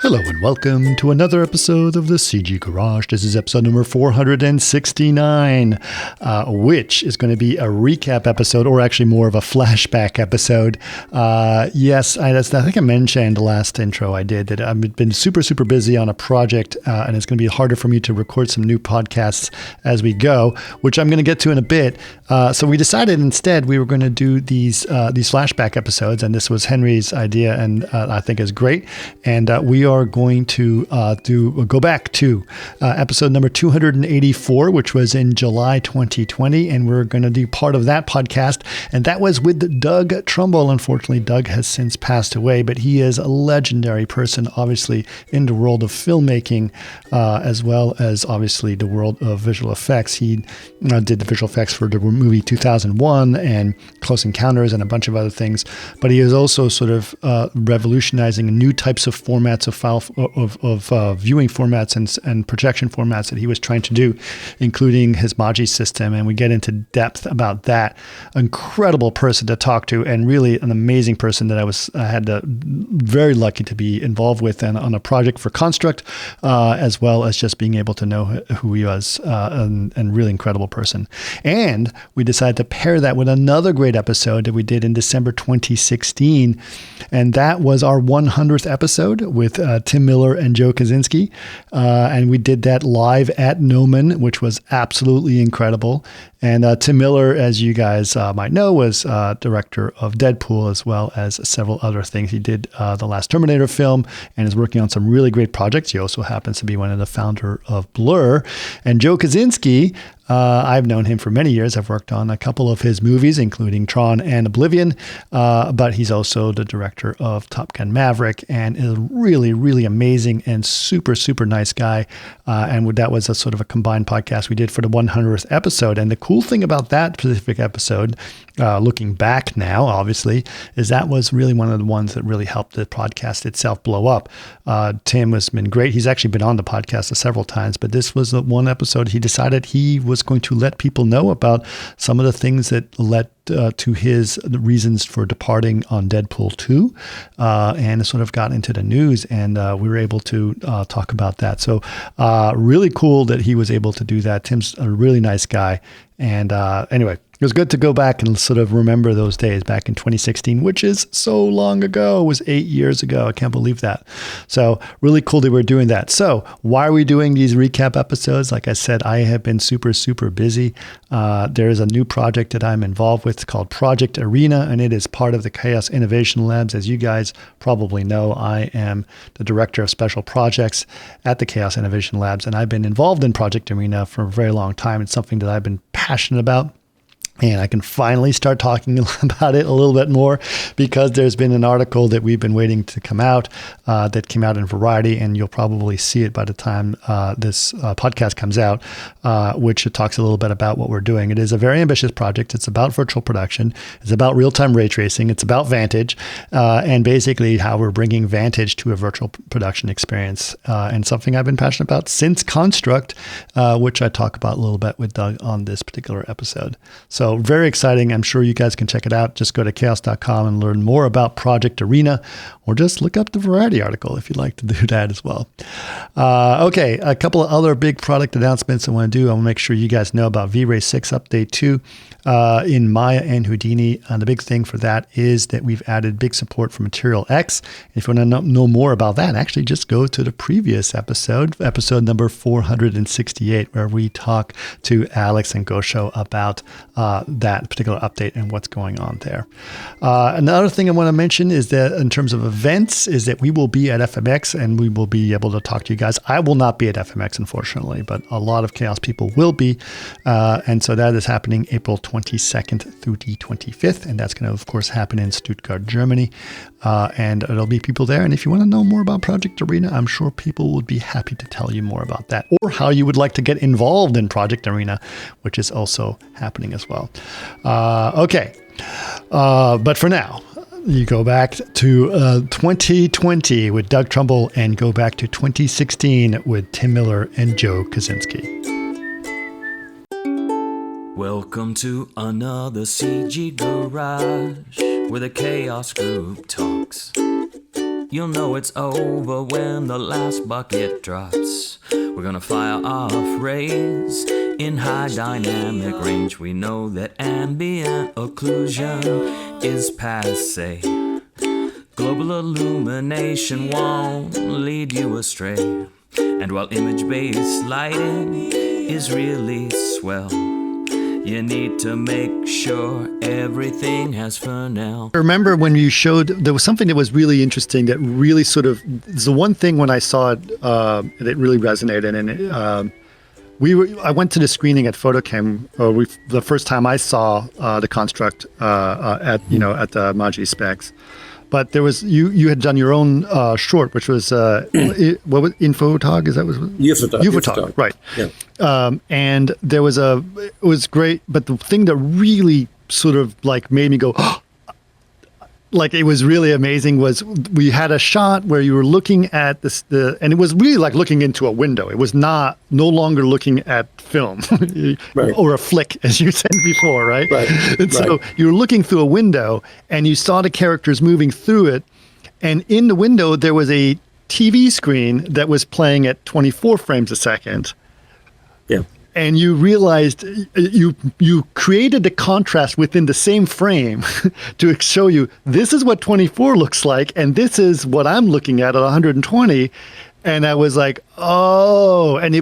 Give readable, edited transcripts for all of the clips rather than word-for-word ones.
Hello and welcome to another episode of the CG Garage. This is episode number 469, which is going to be a recap episode, or actually more of a flashback episode. Yes, I think I mentioned the last intro I did that I've been super busy on a project, and it's going to be harder for me to record some new podcasts as we go, which I'm going to get to in a bit. So we decided instead we were going to do these flashback episodes, and this was Henry's idea, and I think is great. And we are going to go back to episode number 284, which was in July 2020, and we're going to do part of that podcast, and that was with Doug Trumbull. Unfortunately, Doug has since passed away, but he is a legendary person, obviously in the world of filmmaking, as well as obviously the world of visual effects. He did the visual effects for the movie 2001 and Close Encounters and a bunch of other things, but he is also sort of revolutionizing new types of formats of viewing formats and projection formats that he was trying to do, including his Magi system. And we get into depth about that. Incredible person to talk to, and really an amazing person that I had very lucky to be involved with and on a project for Construct, as well as just being able to know who he was, and really incredible person. And we decided to pair that with another great episode that we did in December 2016, and that was our 100th episode with Tim Miller and Joe Kosinski, and we did that live at Noman, which was absolutely incredible. And Tim Miller, as you guys might know, was director of Deadpool, as well as several other things. He did the last Terminator film and is working on some really great projects. He also happens to be one of the founder of Blur. And Joe Kosinski, I've known him for many years. I've worked on a couple of his movies, including Tron and Oblivion, but he's also the director of Top Gun Maverick and is a really amazing and super nice guy. And that was a sort of a combined podcast we did for the 100th episode. And the cool thing about that specific episode, looking back now, obviously, is that was really one of the ones that really helped the podcast itself blow up. Tim has been great. He's actually been on the podcast several times, but this was the one episode he decided he was going to let people know about some of the things that led to his reasons for departing on Deadpool 2, and sort of got into the news, and we were able to talk about that. So really cool that he was able to do that. Tim's a really nice guy. And anyway, it was good to go back and sort of remember those days back in 2016, which is so long ago. It was 8 years ago. I can't believe that. So really cool that we're doing that. So why are we doing these recap episodes? Like I said, I have been super busy. There is a new project that I'm involved with called Project Arena, and it is part of the Chaos Innovation Labs. As you guys probably know, I am the director of special projects at the Chaos Innovation Labs, and I've been involved in Project Arena for a very long time. It's something that I've been passionate about. And I can finally start talking about it a little bit more, because there's been an article that we've been waiting to come out, that came out in Variety, and you'll probably see it by the time this podcast comes out, which talks a little bit about what we're doing. It is a very ambitious project. It's about virtual production. It's about real-time ray tracing. It's about Vantage, and basically how we're bringing Vantage to a virtual production experience, and something I've been passionate about since Construct, which I talk about a little bit with Doug on this particular episode. So very exciting. I'm sure you guys can check it out. Just go to chaos.com and learn more about Project Arena, or just look up the Variety article if you'd like to do that as well. Okay, a couple of other big product announcements I want to do. I want to make sure you guys know about V-Ray 6 Update 2 in Maya and Houdini. The big thing for that is that we've added big support for Material X. If you want to know more about that, actually just go to the previous episode number 468, where we talk to Alex and Gosho about that particular update and what's going on there. Another thing I want to mention is that in terms of events, is that we will be at FMX, and we will be able to talk to you guys. I will not be at FMX, unfortunately, but a lot of Chaos people will be. And so that is happening April 22nd through the 25th. And that's going to, of course, happen in Stuttgart, Germany. And there'll be people there. And if you want to know more about Project Arena, I'm sure people would be happy to tell you more about that, or how you would like to get involved in Project Arena, which is also happening as well. Okay. But for now, you go back to 2020 with Doug Trumbull, and go back to 2016 with Tim Miller and Joe Kosinski. Welcome to another CG Garage, where the Chaos Group talks. You'll know it's over when the last bucket drops. We're gonna fire off rays in high dynamic range. We know that ambient occlusion is passe. Global illumination won't lead you astray. And while image-based lighting is really swell, you need to make sure everything has Fresnel. I remember when you showed, there was something that was really interesting that really sort of, it's the one thing when I saw it, that really resonated. And I went to the screening at Photochem, the first time I saw the construct at the Magi Specs. But there was you had done your own short, which was what was Infotog? Is that was Ufotog, right? Yeah. And there was it was great, but the thing that really sort of like made me go, like it was really amazing was we had a shot where you were looking at and it was really like looking into a window. It was no longer looking at film right. or a flick, as you said before, right? Right. And so you were looking through a window and you saw the characters moving through it. And in the window, there was a TV screen that was playing at 24 frames a second. Yeah. And you realized you created the contrast within the same frame to show you this is what 24 looks like, and this is what I'm looking at 120. And I was like, oh, and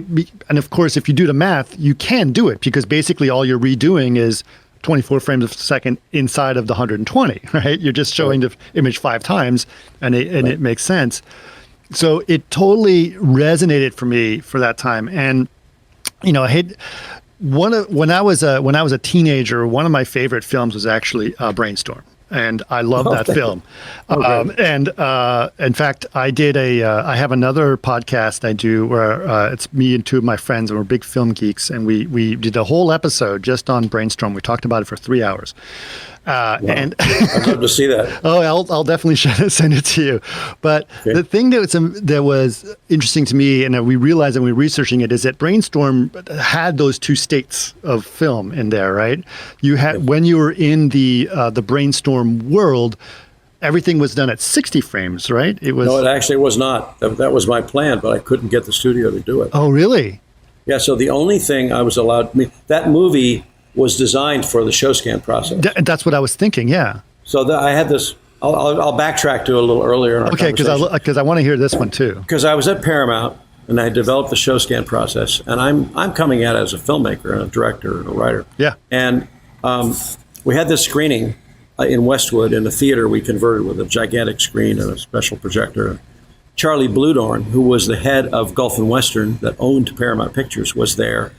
of course, if you do the math, you can do it because basically all you're redoing is 24 frames a second inside of the 120, right? You're just showing the image 5 times, and it makes sense. So it totally resonated for me for that time, and when I was a teenager, one of my favorite films was actually Brainstorm, and I love that film. And in fact, I have another podcast I do where it's me and two of my friends, and we're big film geeks, and we did a whole episode just on Brainstorm. We talked about it for 3 hours. Wow. And I'd love to see that. Oh, I'll definitely send it to you. But the thing that was interesting to me, and we realized when we were researching it, is that Brainstorm had those two states of film in there, right? You had when you were in the Brainstorm world, everything was done at 60 frames, right? It was. No, it actually was not. That was my plan, but I couldn't get the studio to do it. Oh, really? Yeah. So the only thing I was allowed, that movie was designed for the show scan process. That's what I was thinking. Yeah. So I had this. I'll backtrack to a little earlier in our conversation. because I want to hear this one too. Because I was at Paramount and I developed the show scan process, and I'm coming at it as a filmmaker and a director and a writer. Yeah. And we had this screening in Westwood in a theater we converted with a gigantic screen and a special projector. Charlie Bluedorn, who was the head of Gulf and Western that owned Paramount Pictures, was there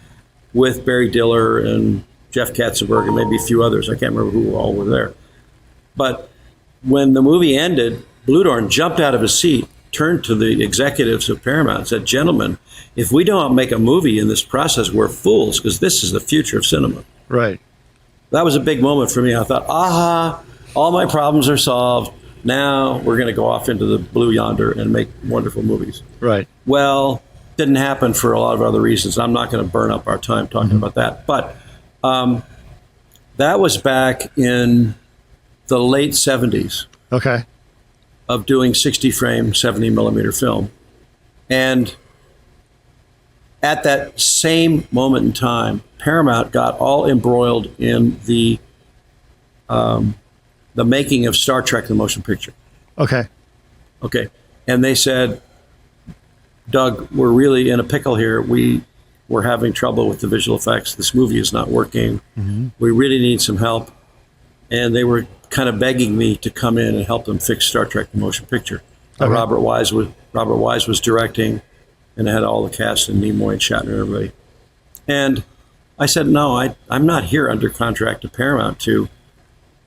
with Barry Diller and Jeff Katzenberg and maybe a few others. I can't remember who all were there. But when the movie ended, Bluedorn jumped out of his seat, turned to the executives of Paramount and said, "Gentlemen, if we don't make a movie in this process, we're fools, because this is the future of cinema." Right. That was a big moment for me. I thought, aha, all my problems are solved. Now we're going to go off into the blue yonder and make wonderful movies. Right. Well, didn't happen for a lot of other reasons. I'm not going to burn up our time talking about that. But that was back in the late 70s. Okay. Of doing 60 frame, 70 millimeter film. And at that same moment in time, Paramount got all embroiled in the making of Star Trek: The Motion Picture. Okay. And they said, "Doug, we're really in a pickle here. We're having trouble with the visual effects. This movie is not working. Mm-hmm. We really need some help." And they were kind of begging me to come in and help them fix Star Trek: The Motion Picture. Okay. Robert Wise was directing, and it had all the cast and Nimoy and Shatner and everybody. And I said, "No, I'm not here under contract to Paramount to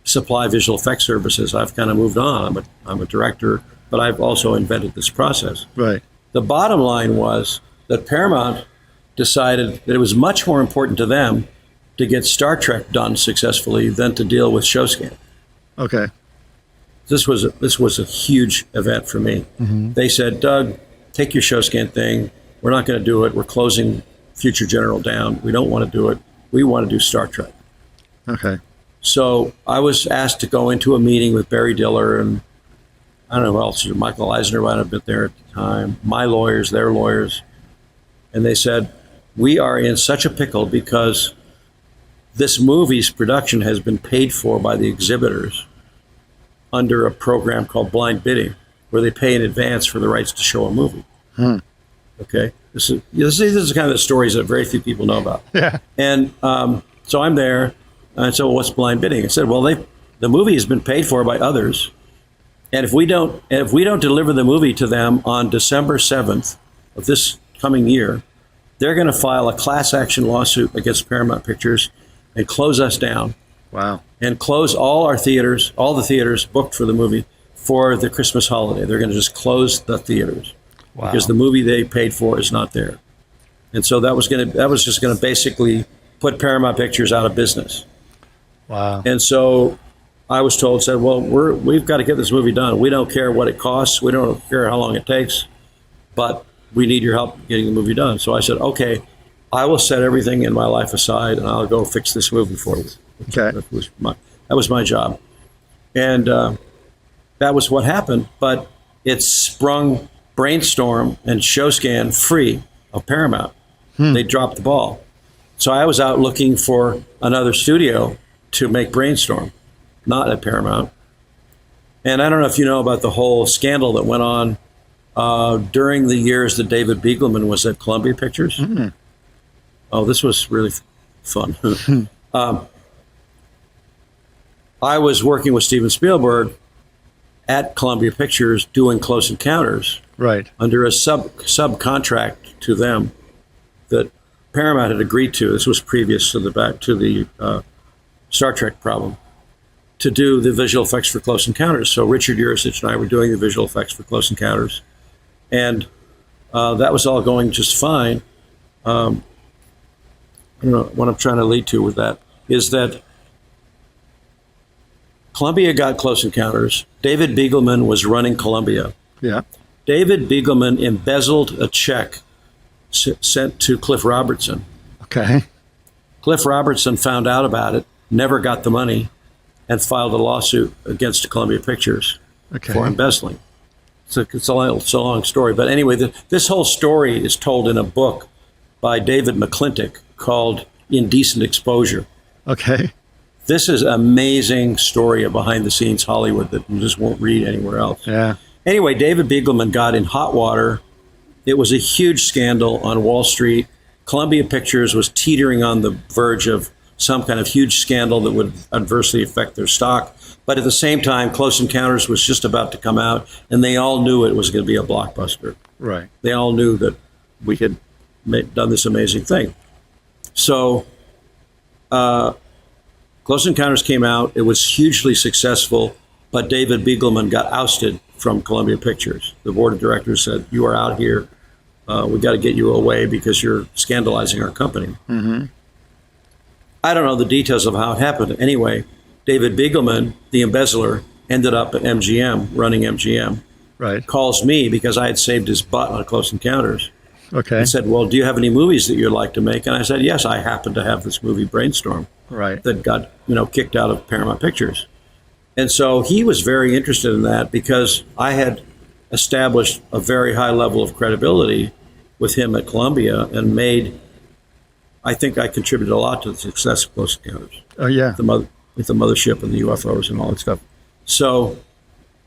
supply visual effects services. I've kind of moved on. I'm a director, but I've also invented this process." Right. The bottom line was that Paramount decided that it was much more important to them to get Star Trek done successfully than to deal with show scan. Okay. This was a huge event for me. Mm-hmm. They said, "Doug, take your show scan thing. We're not going to do it. We're closing Future General down. We don't want to do it. We want to do Star Trek." Okay. So I was asked to go into a meeting with Barry Diller and I don't know who else, Michael Eisner might have been there at the time, my lawyers, their lawyers. And they said, we are in such a pickle because this movie's production has been paid for by the exhibitors under a program called blind bidding, where they pay in advance for the rights to show a movie. Okay, this is kind of the stories that very few people know about. Yeah. And so I'm there, and so what's blind bidding? I said, well, the movie has been paid for by others, and if we don't deliver the movie to them on December 7th of this coming year, they're going to file a class action lawsuit against Paramount Pictures and close us down. Wow. And close all the theaters booked for the movie for the Christmas holiday. They're going to just close the theaters. Wow. Because the movie they paid for is not there. And so that was just going to basically put Paramount Pictures out of business. Wow. And so I was told, said, well, we've got to get this movie done. We don't care what it costs. We don't care how long it takes, but we need your help getting the movie done. So I said, okay, I will set everything in my life aside and I'll go fix this movie for you. Okay. That was my job. And that was what happened, but it sprung Brainstorm and ShowScan free of Paramount. They dropped the ball. So I was out looking for another studio to make Brainstorm, not at Paramount. And I don't know if you know about the whole scandal that went on during the years that David Beagleman was at Columbia Pictures. Oh, this was really fun. I was working with Steven Spielberg at Columbia Pictures doing Close Encounters, right, under a subcontract to them that Paramount had agreed to. This was previous to the Star Trek problem, to do the visual effects for Close Encounters. So Richard Urasich and I were doing the visual effects for Close Encounters, and that was all going just fine. I don't know what I'm trying to lead to with that is that Columbia got Close Encounters. David Beagleman was running Columbia. Yeah. David Beagleman embezzled a check sent to Cliff Robertson. Okay. Cliff Robertson found out about it, never got the money, and filed a lawsuit against Columbia Pictures for embezzling. So it's a long story. But anyway, this whole story is told in a book by David McClintock called Indecent Exposure. Okay. This is an amazing story of behind-the-scenes Hollywood that you just won't read anywhere else. Yeah. Anyway, David Beagleman got in hot water. It was a huge scandal on Wall Street. Columbia Pictures was teetering on the verge of some kind of huge scandal that would adversely affect their stock. But at the same time, Close Encounters was just about to come out, and they all knew it was going to be a blockbuster. Right. They all knew that we had done this amazing thing. So Close Encounters came out. It was hugely successful, but David Beagleman got ousted from Columbia Pictures. The board of directors said, you are out here. We got to get you away because you're scandalizing our company. Mm-hmm. I don't know the details of how it happened. Anyway, David Beagleman, the embezzler, ended up at MGM, running MGM. Right. Calls me because I had saved his butt on Close Encounters. Okay. He said, well, do you have any movies that you'd like to make? And I said, yes, I happen to have this movie Brainstorm Right. that got kicked out of Paramount Pictures. And so he was very interested in that because I had established a very high level of credibility with him at Columbia and I think I contributed a lot to the success of Close Encounters. Oh, yeah. With the mothership and the UFOs and all that stuff. So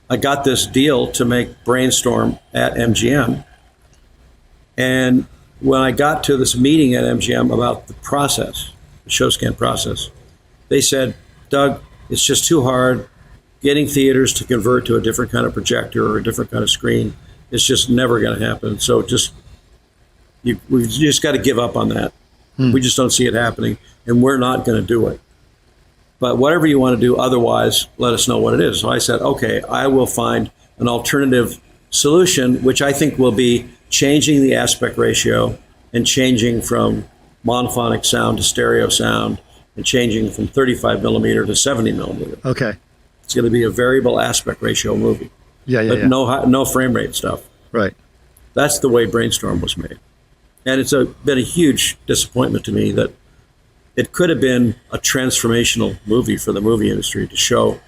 I got this deal to make Brainstorm at MGM. And when I got to this meeting at MGM about the process, the ShowScan process, they said, Doug, it's just too hard getting theaters to convert to a different kind of projector or a different kind of screen. It's just never going to happen. So we've just got to give up on that. We just don't see it happening, and we're not going to do it. But whatever you want to do otherwise, let us know what it is. So I said, okay, I will find an alternative solution, which I think will be changing the aspect ratio and changing from monophonic sound to stereo sound and changing from 35 millimeter to 70 millimeter. Okay. It's going to be a variable aspect ratio movie. Yeah. No frame rate stuff. Right. That's the way Brainstorm was made. And it's been a huge disappointment to me that it could have been a transformational movie for the movie industry to show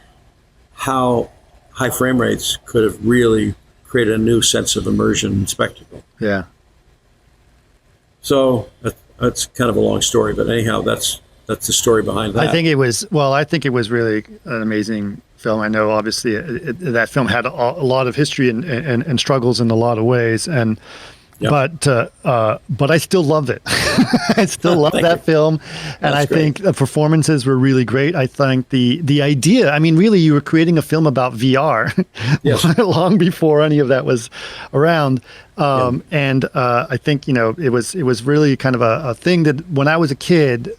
how high frame rates could have really created a new sense of immersion and spectacle. Yeah. So that's kind of a long story, but anyhow, that's the story behind that. I think it was really an amazing film. I know obviously that film had a lot of history and struggles in a lot of ways, and but I still loved it. I still love that film, and I think the performances were really great. I think the idea, I mean, really, you were creating a film about VR long before any of that was around. And I think, it was really kind of a thing that when I was a kid,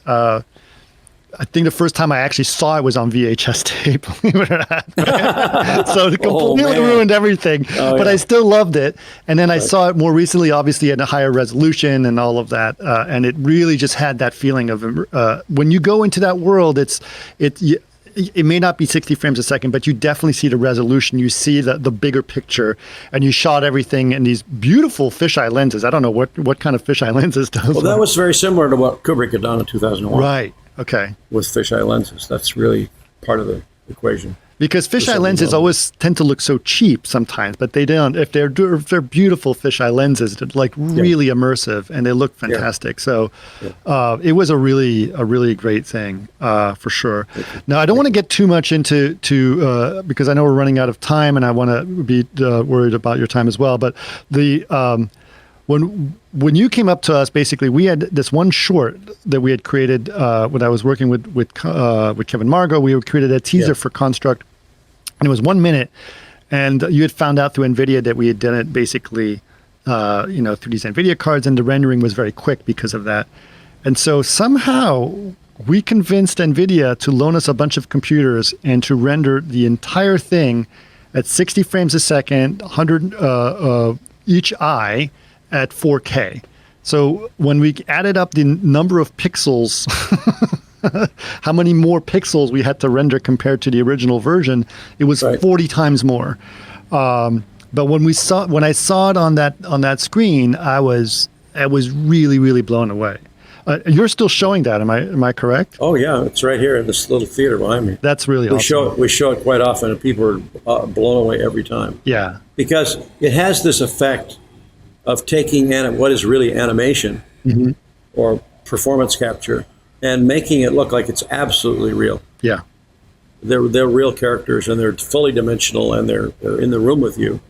I think the first time I actually saw it was on VHS tape, believe it or not. So it completely ruined everything. But I still loved it. And then I saw it more recently, obviously at a higher resolution and all of that. And it really just had that feeling of when you go into that world, it may not be 60 frames a second, but you definitely see the resolution. You see the bigger picture, and you shot everything in these beautiful fisheye lenses. I don't know what kind of fisheye lenses those Well, that was very similar to what Kubrick had done in 2001. Right. Okay. With fisheye lenses. That's really part of the equation. Because fisheye lenses always tend to look so cheap sometimes, but they don't. If they're beautiful fisheye lenses, they're like really immersive and they look fantastic. So it was a really great thing for sure. Now I don't want to get too much into because I know we're running out of time and I want to be worried about your time as well. But when you came up to us, basically, we had this one short that we had created when I was working with Kevin Margot. We had created a teaser for Construct, and it was 1 minute. And you had found out through NVIDIA that we had done it basically, through these NVIDIA cards, and the rendering was very quick because of that. And so somehow we convinced NVIDIA to loan us a bunch of computers and to render the entire thing at 60 frames a second, 100 each eye, at 4K. So when we added up the number of pixels, how many more pixels we had to render compared to the original version, it was 40 times more. But when I saw it on that screen, I was really, really blown away. You're still showing that, am I correct? Oh yeah, it's right here in this little theater behind me. That's really awesome. We show it quite often, and people are blown away every time. Yeah, because it has this effect of taking what is really animation or performance capture and making it look like it's absolutely real. Yeah. They're real characters, and they're fully dimensional, and they're in the room with you.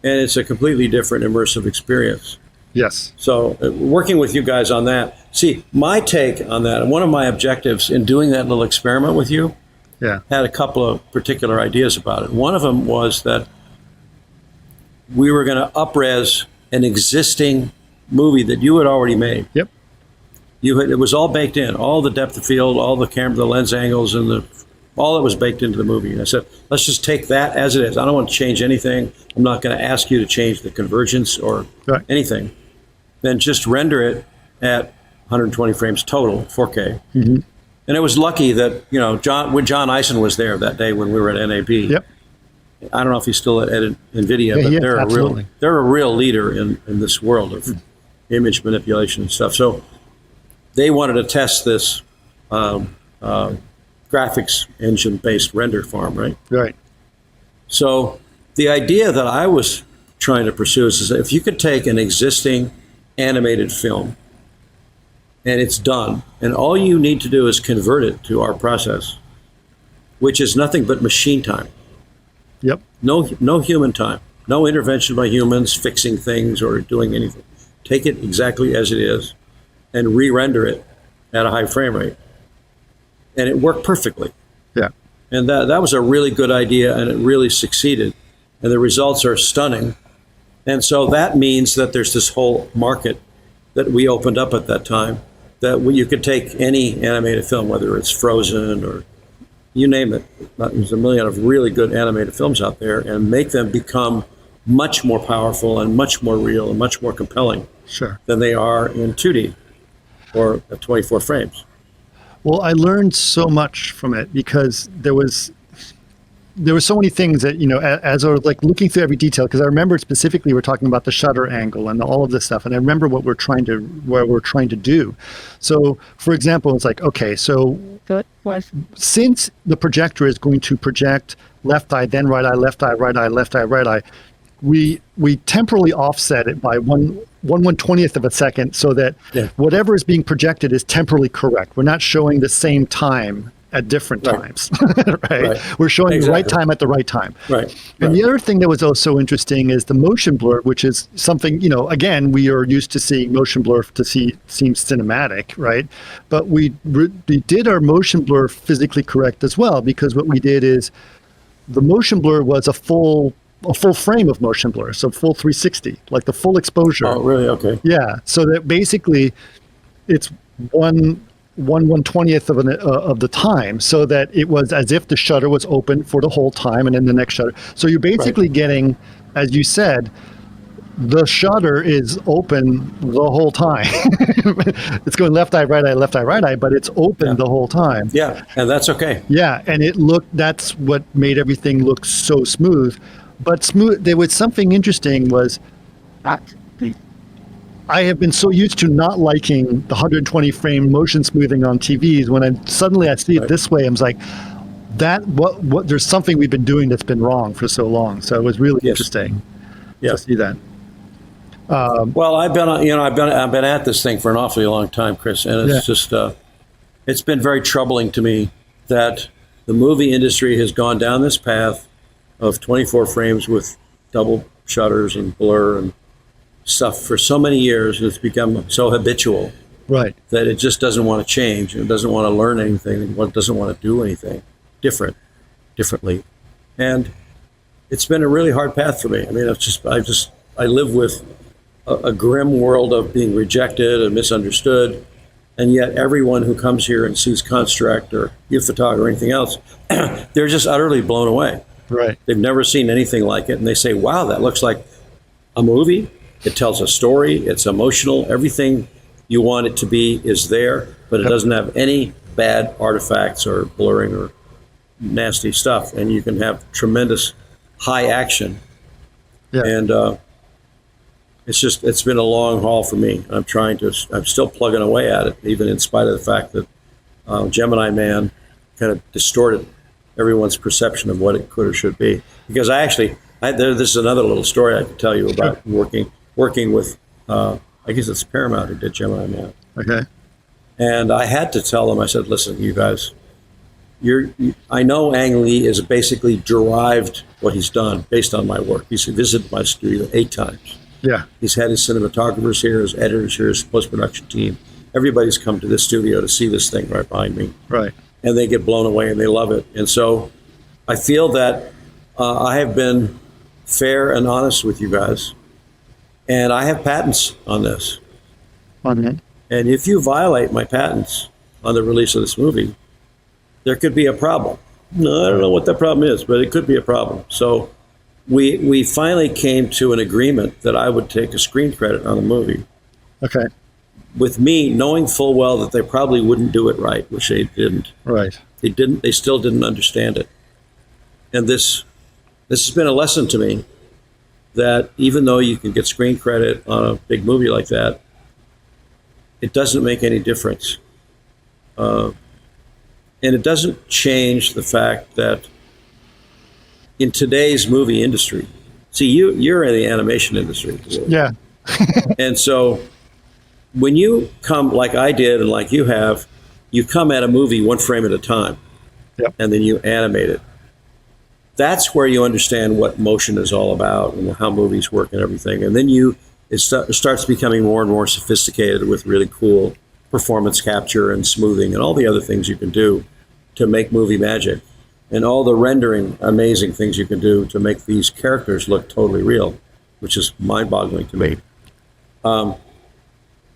And it's a completely different immersive experience. Yes. So working with you guys on that. See, my take on that, and one of my objectives in doing that little experiment with you, had a couple of particular ideas about it. One of them was that we were going to up-res an existing movie that you had already made. Yep. It was all baked in, all the depth of field, all the camera, the lens angles, and all that was baked into the movie. And I said, let's just take that as it is. I don't want to change anything. I'm not going to ask you to change the convergence or anything. Then just render it at 120 frames total, 4K. And it was lucky that John Eisen was there that day when we were at NAB. Yep. I don't know if he's still at NVIDIA, but they're a real leader in this world of image manipulation and stuff. So they wanted to test this graphics engine-based render farm, right? Right. So the idea that I was trying to pursue is that if you could take an existing animated film and it's done, and all you need to do is convert it to our process, which is nothing but machine time. Yep. No human time. No intervention by humans fixing things or doing anything. Take it exactly as it is and re-render it at a high frame rate. And it worked perfectly. Yeah. And that was a really good idea, and it really succeeded. And the results are stunning. And so that means that there's this whole market that we opened up at that time, that you could take any animated film, whether it's Frozen or you name it. There's a million of really good animated films out there, and make them become much more powerful and much more real and much more compelling than they are in 2D or at 24 frames. Well, I learned so much from it because there were so many things that, as I was like looking through every detail, because I remember specifically we're talking about the shutter angle and all of this stuff. And I remember what we're trying to do. So for example, it's like, okay, so since the projector is going to project left eye, then right eye, left eye, right eye, left eye, right eye, we temporally offset it by 1/120th of a second so that whatever is being projected is temporally correct. We're not showing the same time at different times, right? We're showing the right time at the right time. Right. And the other thing that was also interesting is the motion blur, which is something, again, we are used to seeing motion blur to seem cinematic, right? But we did our motion blur physically correct as well, because what we did is the motion blur was a full frame of motion blur, so full 360, like the full exposure. Oh, really? Okay. Yeah, so that basically it's 1/120th of the time, so that it was as if the shutter was open for the whole time, and then the next shutter. So you're basically getting, as you said, the shutter is open the whole time. It's going left eye, right eye, but it's open the whole time. Yeah, and that's okay. Yeah, and that's what made everything look so smooth. But there was something interesting was I have been so used to not liking the 120 frame motion smoothing on TVs. When I see it this way, I'm like, there's something we've been doing that's been wrong for so long. So it was really interesting to see that. Well, I've been at this thing for an awfully long time, Chris, and it's just it's been very troubling to me that the movie industry has gone down this path of 24 frames with double shutters and blur and stuff for so many years, and it's become so habitual that it just doesn't want to change, and it doesn't want to learn anything, and doesn't want to do anything differently. And it's been a really hard path for me. I mean, I live with a grim world of being rejected and misunderstood, and yet everyone who comes here and sees Construct or youth photography or anything else, they're just utterly blown away. Right. They've never seen anything like it, and they say, wow, that looks like a movie. It tells a story. It's emotional. Everything you want it to be is there, but it doesn't have any bad artifacts or blurring or nasty stuff. And you can have tremendous high action. Yeah. And it's been a long haul for me. I'm still plugging away at it, even in spite of the fact that Gemini Man kind of distorted everyone's perception of what it could or should be. Because this is another little story I could tell you about working with, I guess it's Paramount who did Gemini Man. Okay. And I had to tell them, I said, listen, you guys, I know Ang Lee has basically derived what he's done based on my work. He's visited my studio 8 times. Yeah. He's had his cinematographers here, his editors here, his post-production team. Everybody's come to this studio to see this thing right behind me. Right. And they get blown away and they love it. And so I feel that I have been fair and honest with you guys. And I have patents on this. Okay. And if you violate my patents on the release of this movie, there could be a problem. No, I don't know what that problem is, but it could be a problem. So we finally came to an agreement that I would take a screen credit on the movie. Okay. With me knowing full well that they probably wouldn't do it right, which they didn't. Right. They still didn't understand it. And this has been a lesson to me that even though you can get screen credit on a big movie like that, it doesn't make any difference. And it doesn't change the fact that in today's movie industry, see, you're in the animation industry. Yeah. And so when you come, like I did and like you have, you come at a movie one frame at a time. Yep. And then you animate it. That's where you understand what motion is all about and how movies work and everything. And then it starts becoming more and more sophisticated with really cool performance capture and smoothing and all the other things you can do to make movie magic, and all the rendering amazing things you can do to make these characters look totally real, which is mind-boggling to me.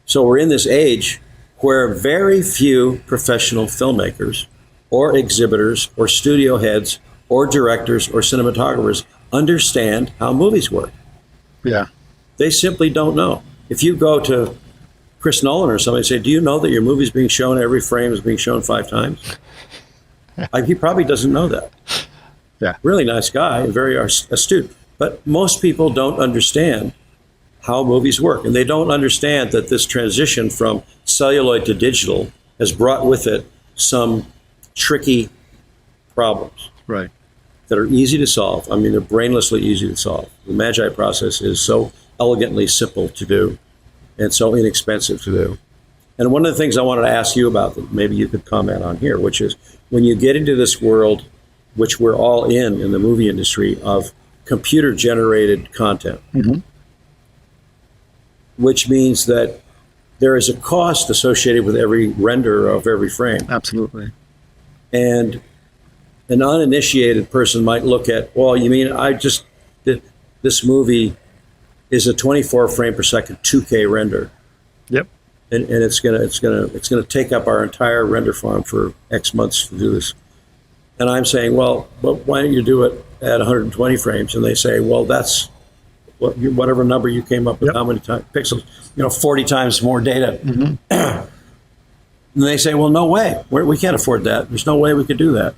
So we're in this age where very few professional filmmakers or exhibitors or studio heads or directors or cinematographers understand how movies work. Yeah. They simply don't know. If you go to Chris Nolan or somebody and say, do you know that your movie's being shown, every frame is being shown 5 times? He probably doesn't know that. Yeah. Really nice guy, very astute. But most people don't understand how movies work. And they don't understand that this transition from celluloid to digital has brought with it some tricky problems. Right. that are easy to solve. I mean, they're brainlessly easy to solve. The Magi process is so elegantly simple to do and so inexpensive to do. And one of the things I wanted to ask you about that maybe you could comment on here, which is when you get into this world, which we're all in the movie industry, of computer-generated content, which means that there is a cost associated with every render of every frame. Absolutely. And an uninitiated person might look at, well, you mean this movie is a 24 frame per second 2K render. Yep. And it's gonna take up our entire render farm for X months to do this. And I'm saying, well, but why don't you do it at 120 frames? And they say, well, that's whatever number you came up with, Yep. how many pixels, 40 times more data. And they say, well, no way, we can't afford that. There's no way we could do that.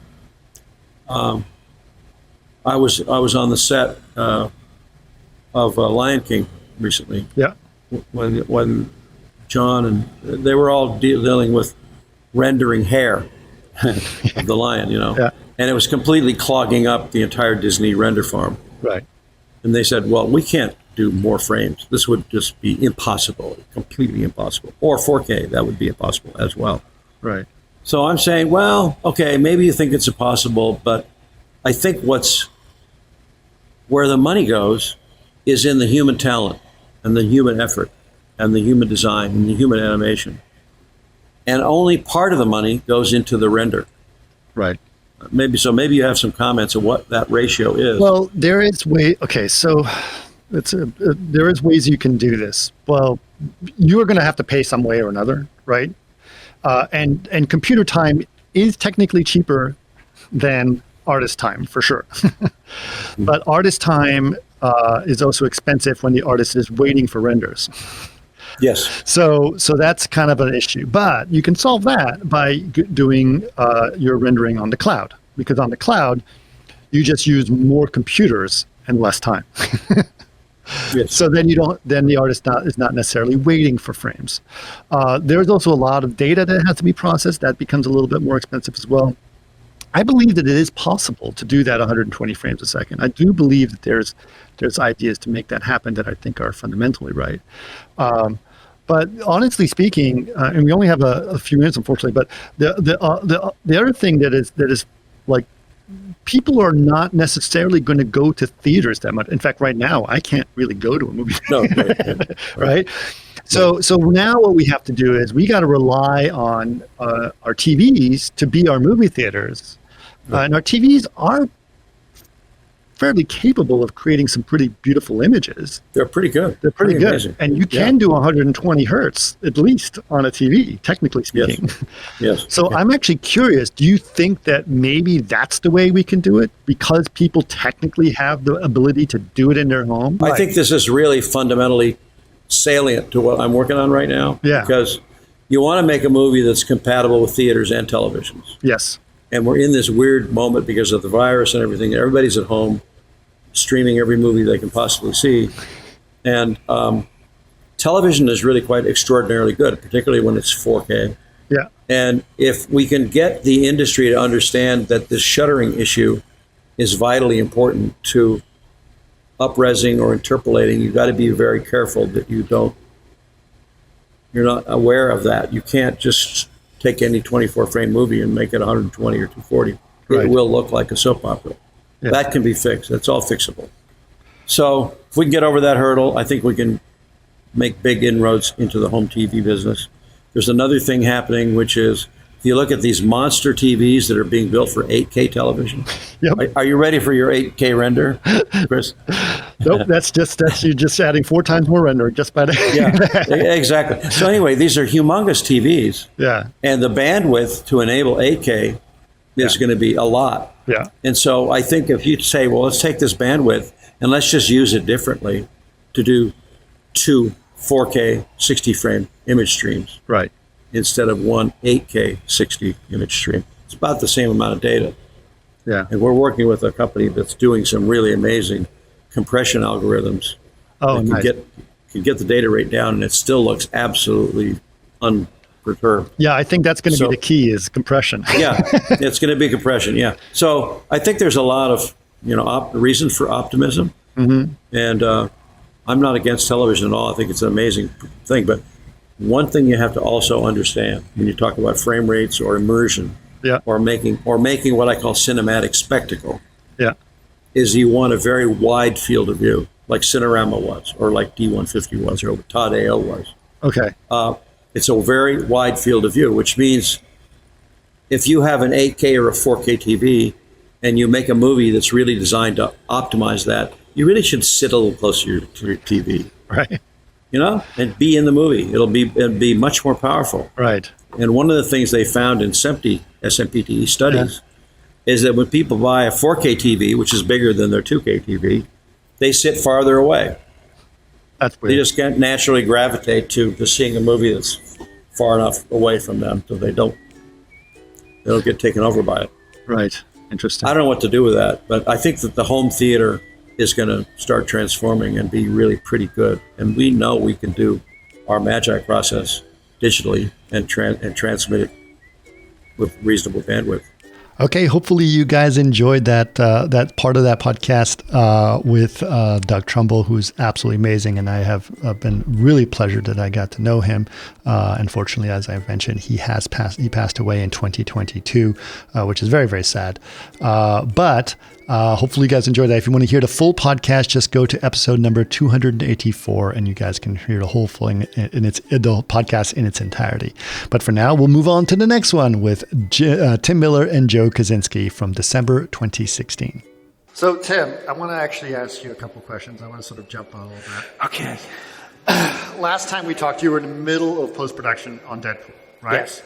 I was on the set of Lion King recently. Yeah. When John and they were all dealing with rendering hair of the lion, Yeah. and it was completely clogging up the entire Disney render farm. Right. And they said, well, we can't do more frames. This would just be impossible, completely impossible. Or 4K, that would be impossible as well. Right. So I'm saying, well, okay, maybe you think it's impossible, but I think where the money goes is in the human talent and the human effort and the human design and the human animation. And only part of the money goes into the render. Right. Maybe you have some comments of what that ratio is. Well, there is so there is ways you can do this. Well, you are going to have to pay some way or another, right? And computer time is technically cheaper than artist time, for sure. But artist time is also expensive when the artist is waiting for renders. Yes. So that's kind of an issue. But you can solve that by doing your rendering on the cloud, because on the cloud, you just use more computers and less time. Yes. So then the artist is not necessarily waiting for frames. There's also a lot of data that has to be processed. That becomes a little bit more expensive as well. I believe that it is possible to do that 120 frames a second. I do believe that there's ideas to make that happen that I think are fundamentally right. But honestly speaking, and we only have a few minutes, unfortunately. But the other thing that is like, people are not necessarily going to go to theaters that much. In fact, right now, I can't really go to a movie. No, right? So now what we have to do is we got to rely on our TVs to be our movie theaters. And our TVs are fairly capable of creating some pretty beautiful images. They're pretty good. They're pretty good. Amazing. And you can do 120 hertz, at least, on a TV, technically speaking. Yes. So I'm actually curious, do you think that maybe that's the way we can do it? Because people technically have the ability to do it in their home? I think this is really fundamentally salient to what I'm working on right now. Yeah. Because you want to make a movie that's compatible with theaters and televisions. Yes. And we're in this weird moment because of the virus and everything. Everybody's at home streaming every movie they can possibly see. And television is really quite extraordinarily good, particularly when it's 4K. Yeah. And if we can get the industry to understand that this shuttering issue is vitally important to up-resing or interpolating, you've got to be very careful that you're not aware of that. You can't just take any 24-frame movie and make it 120 or 240. Right. It will look like a soap opera. Yeah. That can be fixed. That's all fixable. So if we can get over that hurdle, I think we can make big inroads into the home TV business. There's another thing happening, which is if you look at these monster TVs that are being built for 8K television. Yep. Are you ready for your 8K render, Chris? Nope, that's you just adding 4 times more render just by the Yeah, exactly. So anyway, these are humongous TVs. Yeah. And the bandwidth to enable 8K is going to be a lot. Yeah. And so I think if you say, well, let's take this bandwidth and let's just use it differently to do 2 4K 60 frame image streams. Right. Instead of 1 8K 60 image stream. It's about the same amount of data. Yeah. And we're working with a company that's doing some really amazing compression algorithms. Oh, that nice. Can get the data rate down, and it still looks absolutely unperturbed. Yeah, I think that's going to be the key is compression. Yeah, it's going to be compression, yeah. So I think there's a lot of reason for optimism. Mm-hmm. And I'm not against television at all. I think it's an amazing thing. But one thing you have to also understand when you talk about frame rates or immersion, Yeah. or making what I call cinematic spectacle, Yeah. is you want a very wide field of view, like Cinerama was, or like D150 was, or Todd AO was. Okay. It's a very wide field of view, which means if you have an 8K or a 4K TV and you make a movie that's really designed to optimize that, you really should sit a little closer to your TV, Right. and be in the movie. It'll be much more powerful. Right. And one of the things they found in SMPTE studies is that when people buy a 4K TV, which is bigger than their 2K TV, they sit farther away. That's They weird. just can't naturally gravitate to seeing a movie that's far enough away from them so they don't get taken over by it. Right. Interesting. I don't know what to do with that, but I think that the home theater is going to start transforming and be really pretty good. And we know we can do our Magi process digitally and transmit it with reasonable bandwidth. Okay, hopefully you guys enjoyed that part of that podcast with Doug Trumbull, who's absolutely amazing, and I have been really pleasured that I got to know him. Unfortunately, as I mentioned, he passed away in 2022, which is very, very sad. But hopefully you guys enjoyed that. If you want to hear the full podcast, just go to episode number 284, and you guys can hear the whole thing the podcast in its entirety. But for now, we'll move on to the next one with Tim Miller and Joe Kosinski from December 2016. So, Tim, I want to actually ask you a couple questions. I want to sort of jump on a little bit. Okay. Last time we talked, you were in the middle of post-production on Deadpool, right? Yes.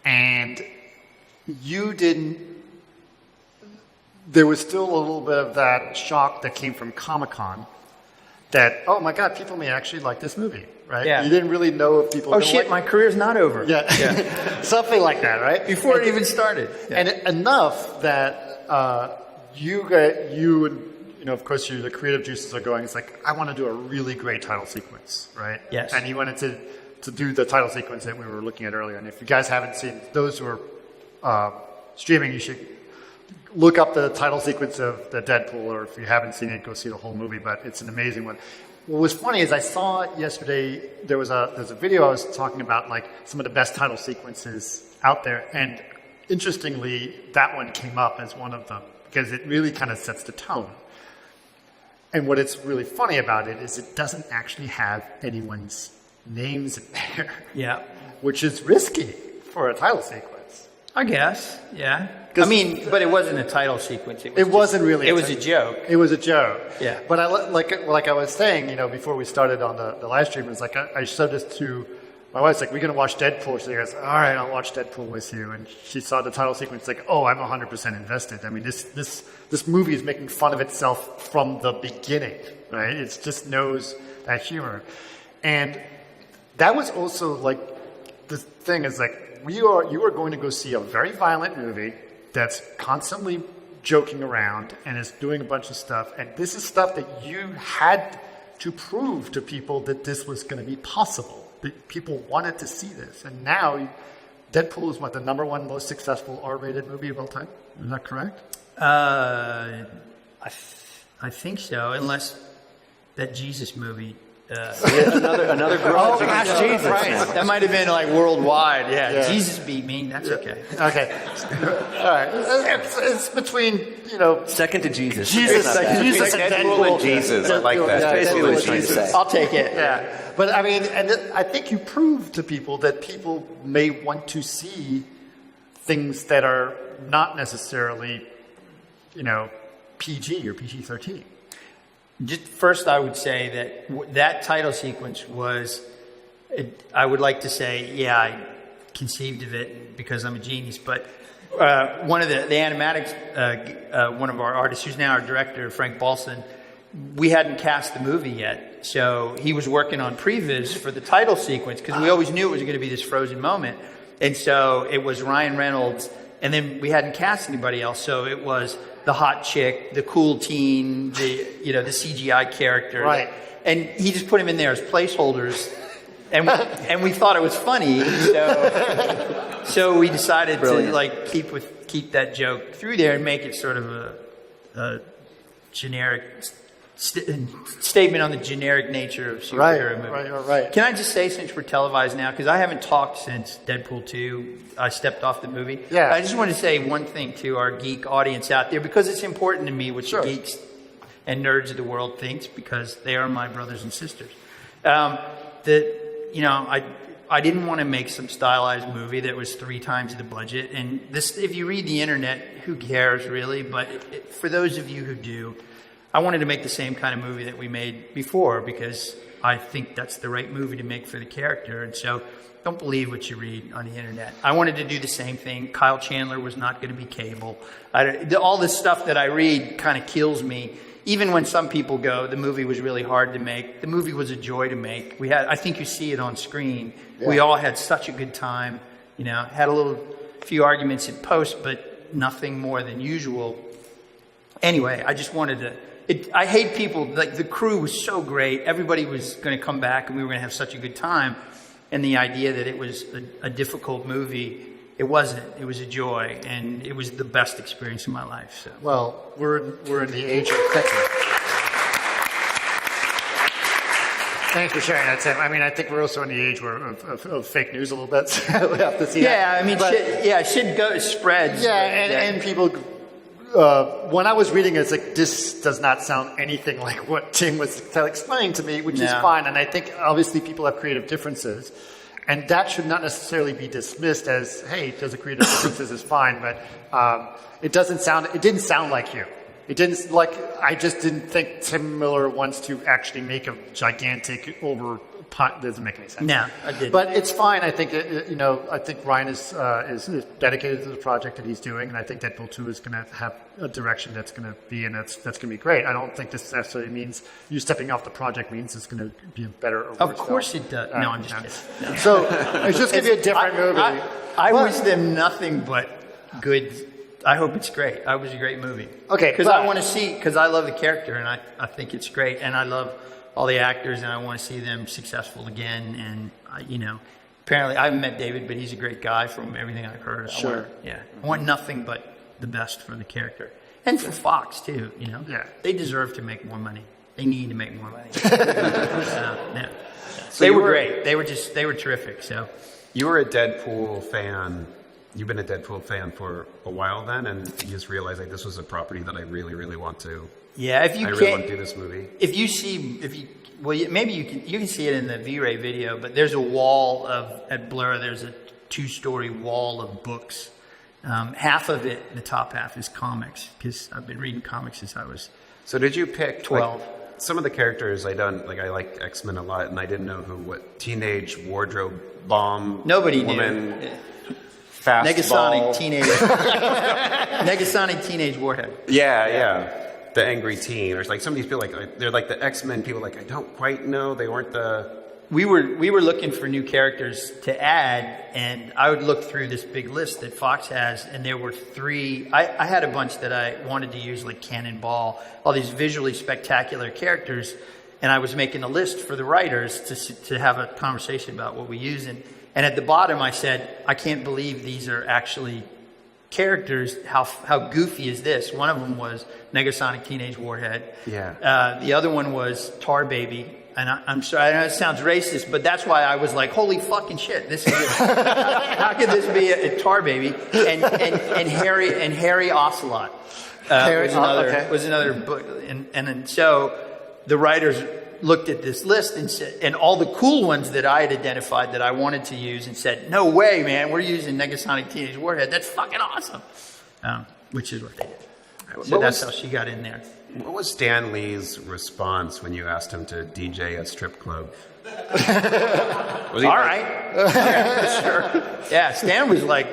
And you didn't... There was still a little bit of that shock that came from Comic-Con that, oh my God, people may actually like this movie, right? Yeah. You didn't really know if people... Oh shit, my career's not over. Yeah. Something like that, right? Before it even started. Yeah. And enough that you and, of course, the creative juices are going, it's like, I want to do a really great title sequence, right? Yes. And you wanted to do the title sequence that we were looking at earlier. And if you guys haven't seen, those who are streaming, you should look up the title sequence of the Deadpool, or if you haven't seen it, go see the whole movie, but it's an amazing one. What was funny is I saw yesterday, there's a video I was talking about, like, some of the best title sequences out there, and interestingly, that one came up as one of them, because it really kind of sets the tone. And what is really funny about it is it doesn't actually have anyone's names in there. Yeah. Which is risky for a title sequence. I guess, yeah. I mean, but it wasn't a title sequence. It wasn't really. It was a joke. It was a joke. Yeah. But like I was saying, before we started on the live stream, it's like I said this to my wife's like, we're going to watch Deadpool. So she goes, all right, I'll watch Deadpool with you. And she saw the title sequence, like, oh, I'm 100% invested. I mean, this movie is making fun of itself from the beginning, right? It just knows that humor. And that was also like, the thing is like, you are going to go see a very violent movie that's constantly joking around and is doing a bunch of stuff. And this is stuff that you had to prove to people that this was going to be possible. That people wanted to see this. And now Deadpool is the number one most successful R-rated movie of all time? Is that correct? I think so, unless that Jesus movie. Another grudge against Jesus. Right. That might have been like worldwide. Yeah. Jesus beat me. That's okay. Okay. All right. It's between, Second to Jesus. Jesus Like and Deadpool and Jesus. I like that. That's basically what he's trying to say. I'll take it. Yeah. But I mean, and I think you proved to people that people may want to see things that are not necessarily, PG or PG-13. Just first, I would say that that title sequence was, I would like to say, yeah, I conceived of it because I'm a genius, but one of the animatics, one of our artists who's now our director, Frank Balson, we hadn't cast the movie yet. So he was working on previs for the title sequence because we always knew it was going to be this frozen moment. And so it was Ryan Reynolds, and then we hadn't cast anybody else. So it was the hot chick, the cool teen, the CGI character. Right. And he just put him in there as placeholders. And we thought it was funny. So we decided to keep that joke through there and make it sort of a generic statement on the generic nature of superhero movie. Right. Can I just say, since we're televised now, because I haven't talked since Deadpool 2, I stepped off the movie. Yeah. I just want to say one thing to our geek audience out there, because it's important to me what the geeks and nerds of the world thinks, because they are my brothers and sisters. I didn't want to make some stylized movie that was 3 times the budget. And this, if you read the internet, who cares really? But for those of you who do, I wanted to make the same kind of movie that we made before, because I think that's the right movie to make for the character. And so don't believe what you read on the internet. I wanted to do the same thing. Kyle Chandler was not going to be Cable. All this stuff that I read kind of kills me. Even when some people go, the movie was really hard to make. The movie was a joy to make. I think you see it on screen. Yeah. We all had such a good time. Had a few arguments in post, but nothing more than usual. Anyway, I just wanted to. I hate people, like the crew was so great. Everybody was going to come back and we were going to have such a good time. And the idea that it was a difficult movie, it wasn't. It was a joy. And it was the best experience of my life. So. Well, we're in the age of... Thanks for sharing that, Tim. I mean, I think we're also in the age of fake news a little bit. So we have to see that. I mean, shit spreads. Yeah, and people... when I was reading it, it's like, this does not sound anything like what Tim was explaining to me, which is fine. And I think obviously people have creative differences, and that should not necessarily be dismissed as, hey, there's a creative differences is fine, but it didn't sound like you. I just didn't think Tim Miller wants to actually make a gigantic doesn't make any sense. No, I didn't. But it's fine. I think I think Ryan is dedicated to the project that he's doing, and I think Deadpool 2 is going to have a direction that's going to be, and that's going to be great. I don't think this necessarily means you stepping off the project means it's going to be a better or worse. Of course it does. No, I'm just kidding. No. So it's just going to be a different movie. I wish them nothing but good. I hope it's great. I was a great movie. Okay, because I want to see, because I love the character, and I think it's great, and I love all the actors, and I want to see them successful again. And apparently I haven't met David, but he's a great guy from everything I've heard. Sure. I want nothing but the best for the character, and for Fox too. They deserve to make more money. They need to make more money. So they were great. They were terrific. So you were a Deadpool fan. You've been a Deadpool fan for a while then, and you just realized like this was a property that I really, really want to. Yeah, I really want to do this movie. Maybe you can see it in the V-Ray video, but there's a wall at Blur. There's a 2-story wall of books. Half of it, the top half, is comics, because I've been reading comics since I was. So did you pick 12? Some of the characters I like X-Men a lot, and I didn't know what teenage wardrobe bomb. Nobody woman. knew. Fastball. Negasonic teenage warhead. Yeah. The angry teen, or like some of these people, they're like the X-Men people. Like I don't quite know. They weren't the. We were looking for new characters to add, and I would look through this big list that Fox has, and there were 3. I had a bunch that I wanted to use, like Cannonball, all these visually spectacular characters, and I was making a list for the writers to have a conversation about what we use. And at the bottom, I said, I can't believe these are actually characters. How goofy is this? One of them was Negasonic Teenage Warhead. Yeah. The other one was Tar Baby. And I'm sorry, I know it sounds racist, but that's why I was like, holy fucking shit. This is how could this be a Tar Baby? And Harry Ocelot was another book. And so the writers looked at this list and said, and all the cool ones that I had identified that I wanted to use, and said, no way, man, we're using Negasonic Teenage Warhead. That's fucking awesome. Which is what they did. So that's how she got in there. What was Stan Lee's response when you asked him to DJ a strip club? All right. Yeah, sure. Yeah, Stan was like,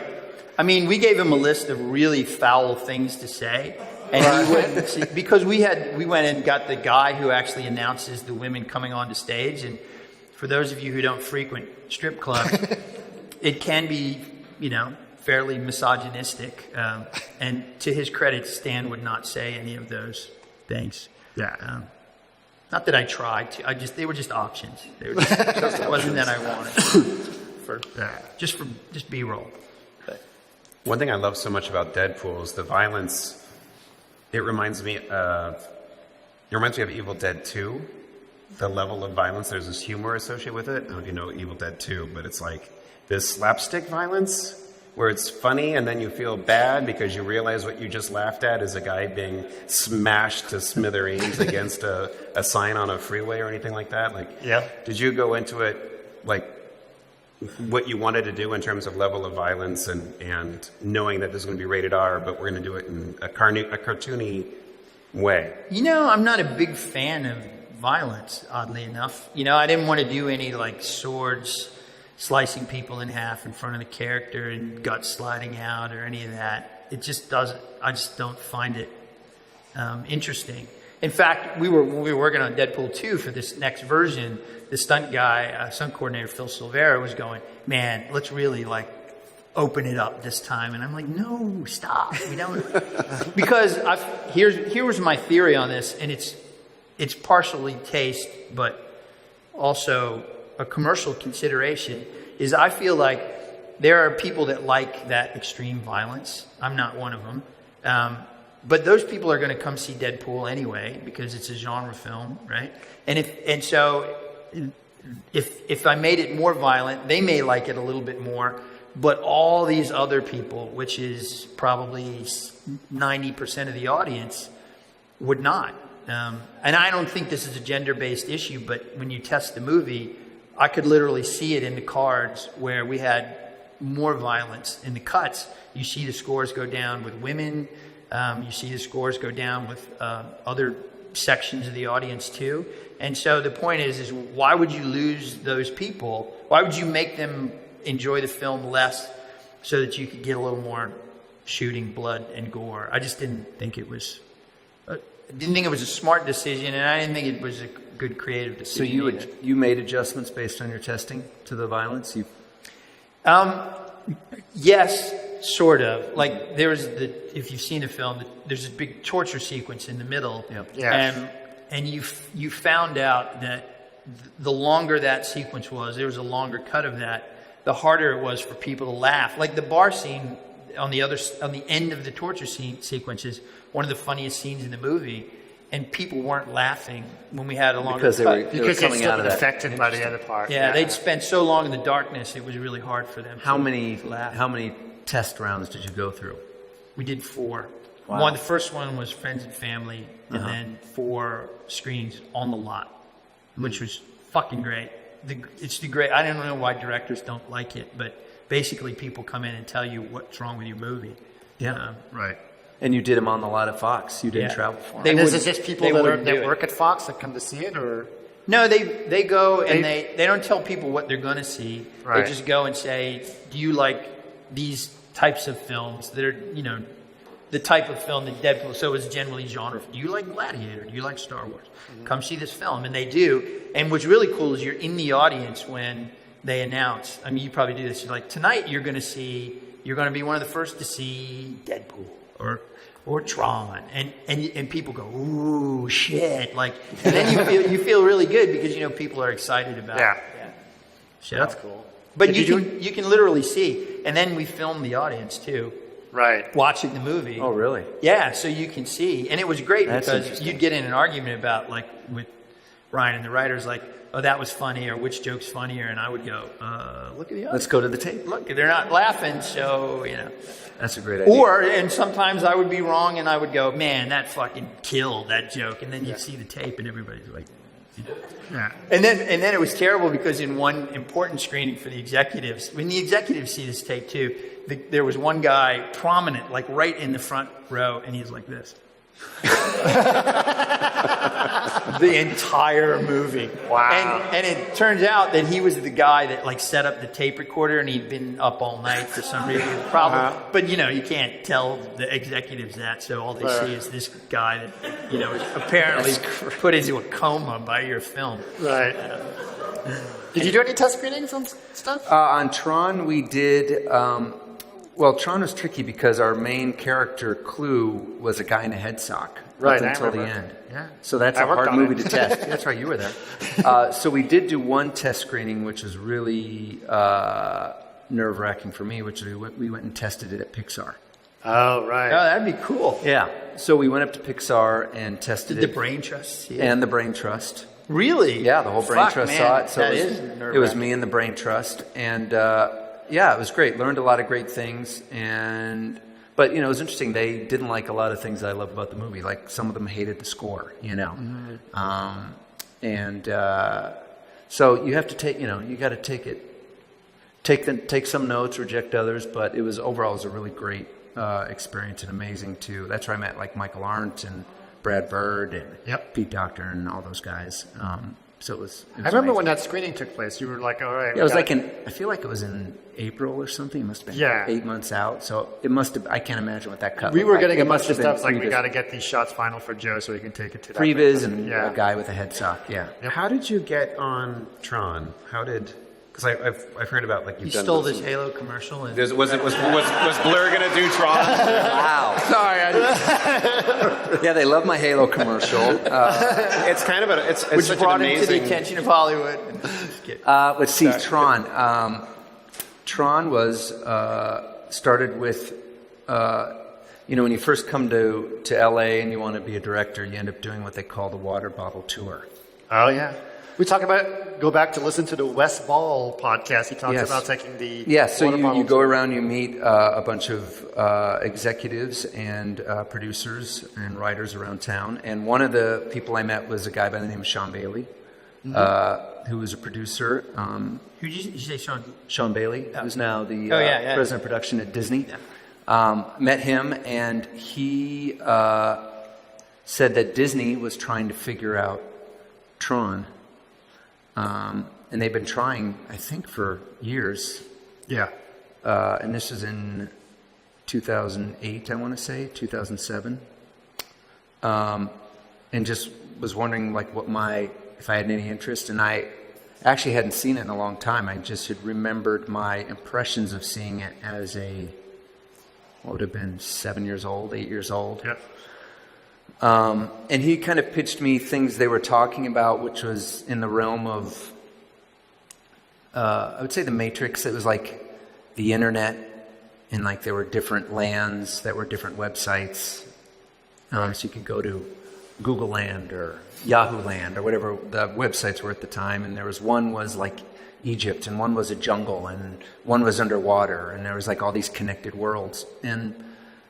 we gave him a list of really foul things to say. And he wouldn't see, because we went and got the guy who actually announces the women coming onto stage. And for those of you who don't frequent strip clubs, it can be, fairly misogynistic. And to his credit, Stan would not say any of those things. Yeah. Not that I tried to. They were just options. They were just, it wasn't that I wanted just B-roll. But one thing I love so much about Deadpool is the violence. It reminds me of It reminds me of Evil Dead 2. The level of violence, there's this humor associated with it. I don't know if you know Evil Dead 2, but it's like this slapstick violence where it's funny and then you feel bad because you realize what you just laughed at is a guy being smashed to smithereens against a sign on a freeway or anything like that. Like, Yeah. did you go into it like what you wanted to do in terms of level of violence and knowing that this is going to be rated R, but we're going to do it in a cartoony way? You know, I'm not a big fan of violence, oddly enough. You know, I didn't want to do any like swords slicing people in half in front of the character and guts sliding out or any of that. It just doesn't, I just don't find it interesting. In fact, we were working on Deadpool 2 for this next version. The stunt guy, stunt coordinator Phil Silvera was going, man, let's really like open it up this time. And I'm like, no, stop. We don't. Because here was my theory on this, and it's partially taste, but also a commercial consideration, is I feel like there are people that like that extreme violence. I'm not one of them. But those people are going to come see Deadpool anyway because it's a genre film, right? And so if I made it more violent, they may like it a little bit more. But all these other people, which is probably 90% of the audience, would not. And I don't think this is a gender-based issue, but when you test the movie, I could literally see it in the cards where we had more violence in the cuts. You see the scores go down with women. You see the scores go down with other sections of the audience too. And so the point is why would you lose those people? Why would you make them enjoy the film less so that you could get a little more shooting, blood, and gore? I just didn't think it was a smart decision, and I didn't think it was a good creative decision. So you made adjustments based on your testing to the violence? Yes, sort of. Like if you've seen the film, there's a big torture sequence in the middle. Yep. Yes. And you found out that the longer that sequence was, there was a longer cut of that, the harder it was for people to laugh. Like the bar scene on the end of the torture sequence is one of the funniest scenes in the movie, and people weren't laughing when we had a longer because cut. they were coming out of that. affected by the other part. Yeah, they'd spent so long in the darkness, it was really hard for them. How to many laugh. test rounds did you go through? We did 4. Wow. The first one was friends and family, and then 4 screens on the lot, which was fucking great. It's the great. I don't know why directors don't like it, but basically people come in and tell you what's wrong with your movie. Yeah, Right. and you did them on the lot at Fox. You didn't travel for them. They And is it wouldn't- just people they that wouldn't do it. work at Fox that come to see it, or? No, they go and they don't tell people what they're going to see. Right. They just go and say, do you like these types of films that are, the type of film that Deadpool, so it's generally genre. Do you like Gladiator? Do you like Star Wars? Come see this film. And they do. And what's really cool is you're in the audience when they announce. I mean, you probably do this. You're like, tonight you're going to be one of the first to see Deadpool or Tron. And people go, ooh, shit. Like, and then you feel really good because, people are excited about it. Yeah. So, That's cool. But Did you can literally see. And then we film the audience too, Right. watching the movie. Oh, really? Yeah, so you can see. And it was great That's because interesting. you'd get in an argument about, like, with Ryan and the writers, like, oh, that was funny, or which joke's funnier, and I would go, look at the Let's audience. go to the tape. Look, they're not laughing, so, That's a great idea. And sometimes I would be wrong, and I would go, man, that fucking killed that joke. And then you'd see the tape, and everybody's like, Yeah. And then it was terrible because in one important screening for the executives, when the executives see this tape too, there was one guy prominent, like right in the front row, and he's like this. The entire movie. Wow. And it turns out that he was the guy that like set up the tape recorder, and he'd been up all night for some reason. But you can't tell the executives that, so all they see is this guy that is apparently put into a coma by your film. Right. Did you do any test screenings on stuff? On Tron, we did. Tron was tricky because our main character, Clue, was a guy in a head sock Right, up I until the remember. end. Yeah, so that's I a worked hard on movie it. to test. Yeah, that's right, you were there. So we did do one test screening, which was really nerve-wracking for me, which we went and tested it at Pixar. Oh, right. Oh, that'd be cool. Yeah. So we went up to Pixar and tested Did it. the Brain Trust see it? And the Brain Trust. Really? Yeah, the whole Brain Fuck, Trust man, saw it. So that it is was, nerve-wracking. it was me and the Brain Trust. And yeah, it was great. Learned a lot of great things. But, you know, it was interesting. They didn't like a lot of things that I love about the movie. Like, some of them hated the score, you know. So you have to take, you know, you got to take it. Take some notes, reject others. But it was overall a really great experience and amazing, too. That's where I met, like, Michael Arndt and Brad Bird and Pete Docter and all those guys. So it was I remember amazing. when that screening took place. You were like, all right. Yeah, it was like I feel like it was in April or something. It must have been 8 months out. So it must have, I can't imagine what that cut We looked were like. getting It a bunch must of have been stuff like, we previs. got to get these shots final for Joe so he can take it to that. Previs and a guy with a headsock, yeah. How did you get on Tron? Because I've heard about, like, you've He done stole this this Halo commercial. And Was Blur gonna do Tron? Wow. Sorry. Yeah, they love my Halo commercial. It's kind of it's which such brought an him to the amazing. attention of Hollywood. Let's see, Tron. Tron was started with, you know, when you first come to LA and you want to be a director, you end up doing what they call the water bottle tour. Oh, yeah. We talk about, go back to listen to the Wes Ball podcast. He talks Yes. about taking the Yeah, so water bottle you go tour. around, you meet a bunch of executives and producers and writers around town. And one of the people I met was a guy by the name of Sean Bailey, who was a producer. Who did you say, Sean? Sean Bailey, who's now the president of production at Disney. Met him, and he said that Disney was trying to figure out Tron. And they've been trying, I think, for years. Yeah. And this was in 2008, I want to say, 2007. And just was wondering, like, if I had any interest. And I actually hadn't seen it in a long time. I just had remembered my impressions of seeing it as what would have been 7 years old, 8 years old. Yeah. And he kind of pitched me things they were talking about, which was in the realm of, I would say, the Matrix. It was like the internet, and like there were different lands that were different websites. So you could go to Google Land or Yahoo Land or whatever the websites were at the time. And there was one was like Egypt, and one was a jungle, and one was underwater, and there was like all these connected worlds. And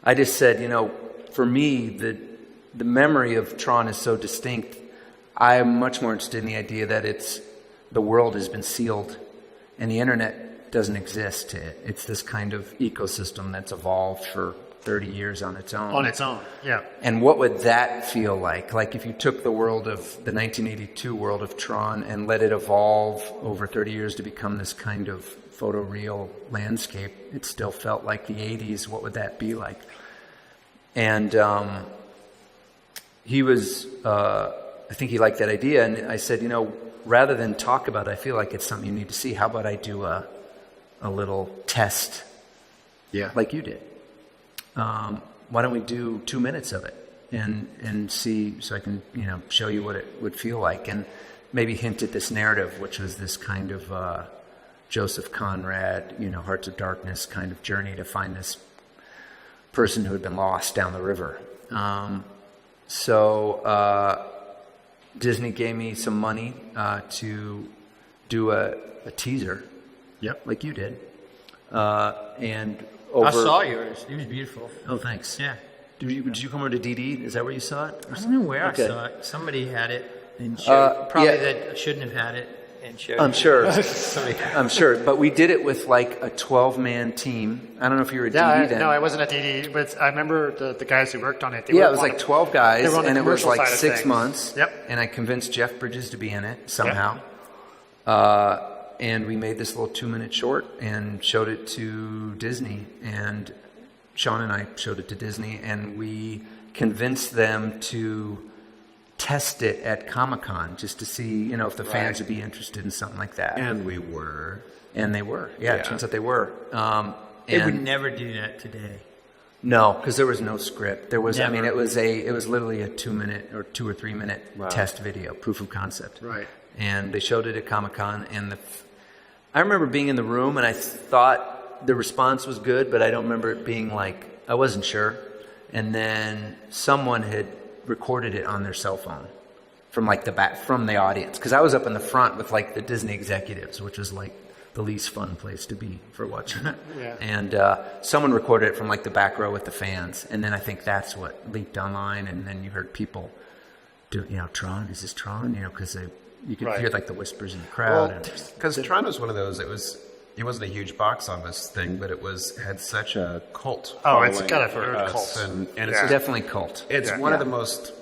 I just said, you know, for me, the memory of Tron is so distinct. I am much more interested in the idea that the world has been sealed and the internet doesn't exist. It's this kind of ecosystem that's evolved for 30 years on its own. On its own, yeah. And what would that feel like? Like if you took the world of the 1982 world of Tron and let it evolve over 30 years to become this kind of photoreal landscape, it still felt like the 80s. What would that be like? And he was, I think he liked that idea. And I said, you know, rather than talk about it, I feel like it's something you need to see. How about I do a little test like you did? Why don't we do 2 minutes of it and see, so I can, you know, show you what it would feel like, and maybe hint at this narrative, which was this kind of Joseph Conrad, you know, Hearts of Darkness kind of journey to find this person who had been lost down the river. So Disney gave me some money to do a teaser, like you did, and over. I saw yours. It was beautiful. Oh, thanks. Yeah. Did you come over to DD? Is that where you saw it? I don't know where Okay. I saw it. Somebody had it and showed. Probably yeah. that shouldn't have had it and showed. I'm sure. Somebody had it. I'm sure. But we did it with like a 12-man team. I don't know if you were at DD then. No, I wasn't at DD, but I remember the guys who worked on it. Yeah, it was like 12 guys, they were on the and it was commercial like side of 6 things. months. Yep. And I convinced Jeff Bridges to be in it somehow. And we made this little 2-minute short and showed it to Disney. And Sean and I showed it to Disney, and we convinced them to test it at Comic-Con just to see, you know, if the fans would be interested in something like that. And we were. And they were. Yeah, it turns out they were. They would And never do that today. no, because there was no script. There was, I mean, Never. it was literally a 2-minute or 2 or 3 minute test video, proof of concept. Right. And they showed it at Comic-Con, and I remember being in the room, and I thought the response was good, but I don't remember it being like I wasn't sure. And then someone had recorded it on their cell phone from like the back, from the audience. Because I was up in the front with like the Disney executives, which was like the least fun place to be for watching it. Yeah. And someone recorded it from like the back row with the fans. And then I think that's what leaked online. And then you heard people do, Tron, is this Tron? Because you could hear like the whispers in the crowd. Because Tron was one of those, it wasn't a huge box office thing, but it had such a cult. Oh, it's following got a for third us. cult. And it's Definitely cult. It's one of the most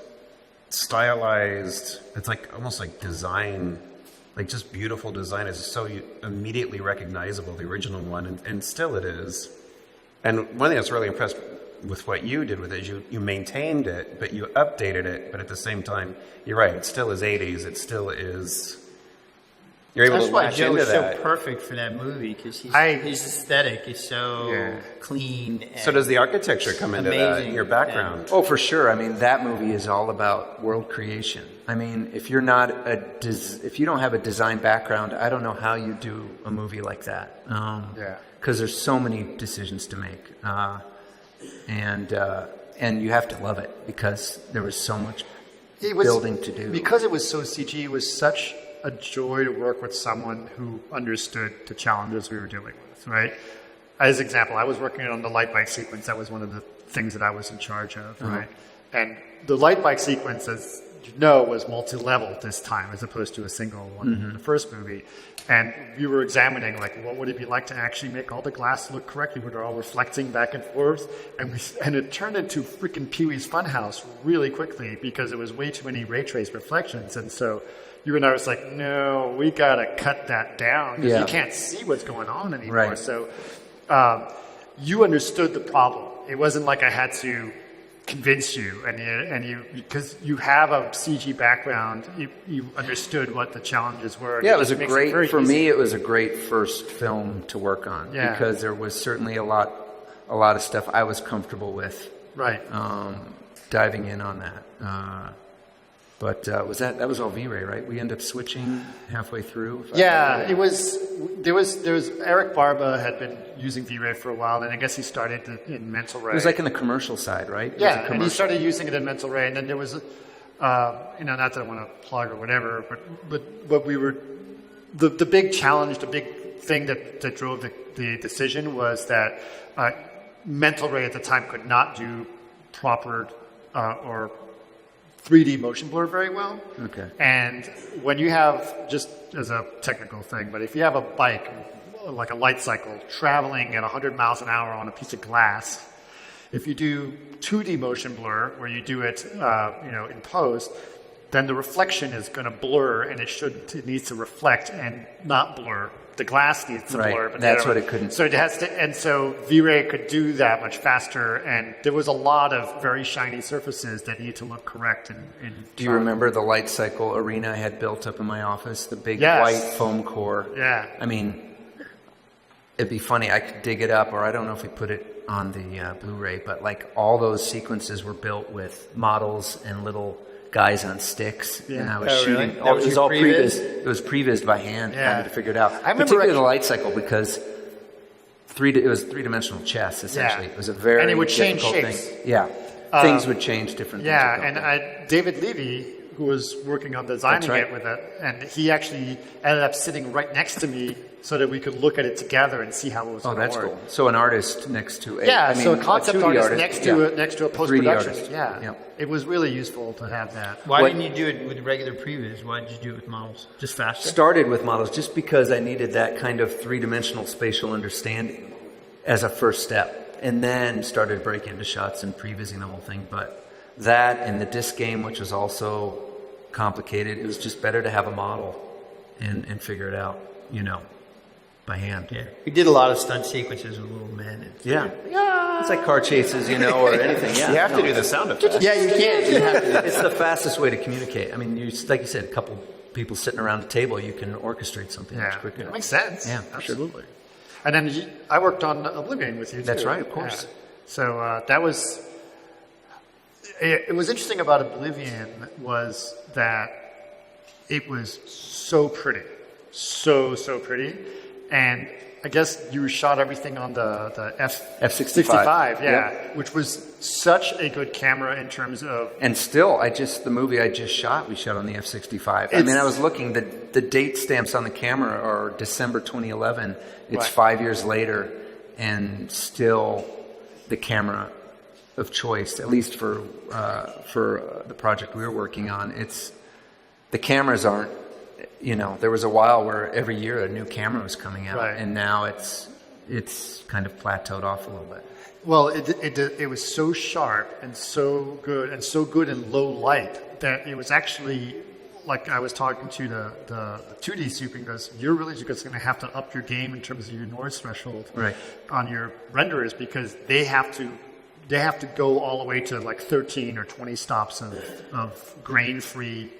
stylized, it's like almost like design, like just beautiful design. Is so immediately recognizable, the original one, and still it is. And one thing that's really impressed with what you did with it is you maintained it, but you updated it, but at the same time, you're right, it still is 80s, it still is... You're able That's to why latch Joe into is so that. perfect for that movie, because his aesthetic is so clean. And So does the architecture come into that, amazing. your background? Oh, for sure. I mean, that movie is all about world creation. I mean, if you don't have a design background, I don't know how you do a movie like that. Because there's so many decisions to make, and you have to love it because there was so much building to do. Because it was so CG, it was such a joy to work with someone who understood the challenges we were dealing with, right? As an example, I was working on the light bike sequence. That was one of the things that I was in charge of, right? And the light bike sequence, as you know, was multi-level this time as opposed to a single one in the first movie. And we were examining, like, what would it be like to actually make all the glass look correctly, where they're all reflecting back and forth? And it turned into freaking Pee-wee's Funhouse really quickly because it was way too many ray trace reflections. And so you and I was like, no, we got to cut that down because you can't see what's going on anymore. Right. So you understood the problem. It wasn't like I had to convince you, and you because you have a CG background, you understood what the challenges were. Yeah, it was for me. It was a great first film to work on because there was certainly a lot of stuff I was comfortable with. Right. Diving in on that. But that was all V-Ray, right? We ended up switching halfway through. Yeah, it was. There was Eric Barba had been using V-Ray for a while, and I guess he started in Mental Ray. It was like in the commercial side, right? Yeah, and he started using it in Mental Ray, and then there was, not that I want to plug or whatever, but we were the big challenge, the big thing that drove the decision was that Mental Ray at the time could not do proper or 3D motion blur very well. Okay. And when you have, just as a technical thing, but if you have a bike, like a light cycle, traveling at 100 miles an hour on a piece of glass, if you do 2D motion blur, where you do it, in post, then the reflection is going to blur, and it needs to reflect and not blur. The glass needs to blur, but that's what it couldn't. So it has to, and so V-Ray could do that much faster, and there was a lot of very shiny surfaces that need to look correct. Do you remember the light cycle arena I had built up in my office? The big white foam core. Yeah. I mean, it'd be funny. I could dig it up, or I don't know if we put it on the Blu-ray, but like all those sequences were built with models and little guys on sticks, and I was shooting. Really? It was all previs? It was previs by hand, kind of to figure it out. I remember particularly the light cycle because it was three-dimensional chess essentially. It was a very and it would change difficult shapes. thing. Yeah, things would change different. Yeah, things and David Levy, who was working on designing it with it, and he actually ended up sitting right next to me so that we could look at it together and see how it was going to work. Oh, that's cool. So an artist next to so a concept 2D artist next to a post-production. 3D artist. Yeah, it was really useful to have that. Why didn't you do it with regular previs? Why did you do it with models? Just faster? Started with models just because I needed that kind of three-dimensional spatial understanding as a first step, and then started breaking into shots and prevising the whole thing. But that and the disc game, which was also complicated, it was just better to have a model and figure it out, by hand. Yeah. We did a lot of stunt sequences with little men. Yeah. It's like car chases, or anything. Yeah. You have to do the sound effects. Yeah, you can't. It's the fastest way to communicate. I mean, like you said, a couple people sitting around a table, you can orchestrate something much quicker. That makes sense. Yeah, absolutely. And then I worked on Oblivion with you too. That's right, of course. Yeah. So that was... It was interesting about Oblivion was that it was so pretty. So pretty. and I guess you shot everything on the F65, yeah, which was such a good camera in terms of. And still, the movie I just shot, we shot on the F65. I mean, I was looking, the date stamps on the camera are December 2011. It's Right. 5 years later, and still the camera of choice, at least for the project we were working on. The cameras aren't. There was a while where every year a new camera was coming out, Right. and now it's kind of plateaued off a little bit. Well, it was so sharp and so good in low light that it was actually like I was talking to the 2D super and goes, you're really just going to have to up your game in terms of your noise threshold Right. on your renderers because they have to go all the way to like 13 or 20 stops of grain-free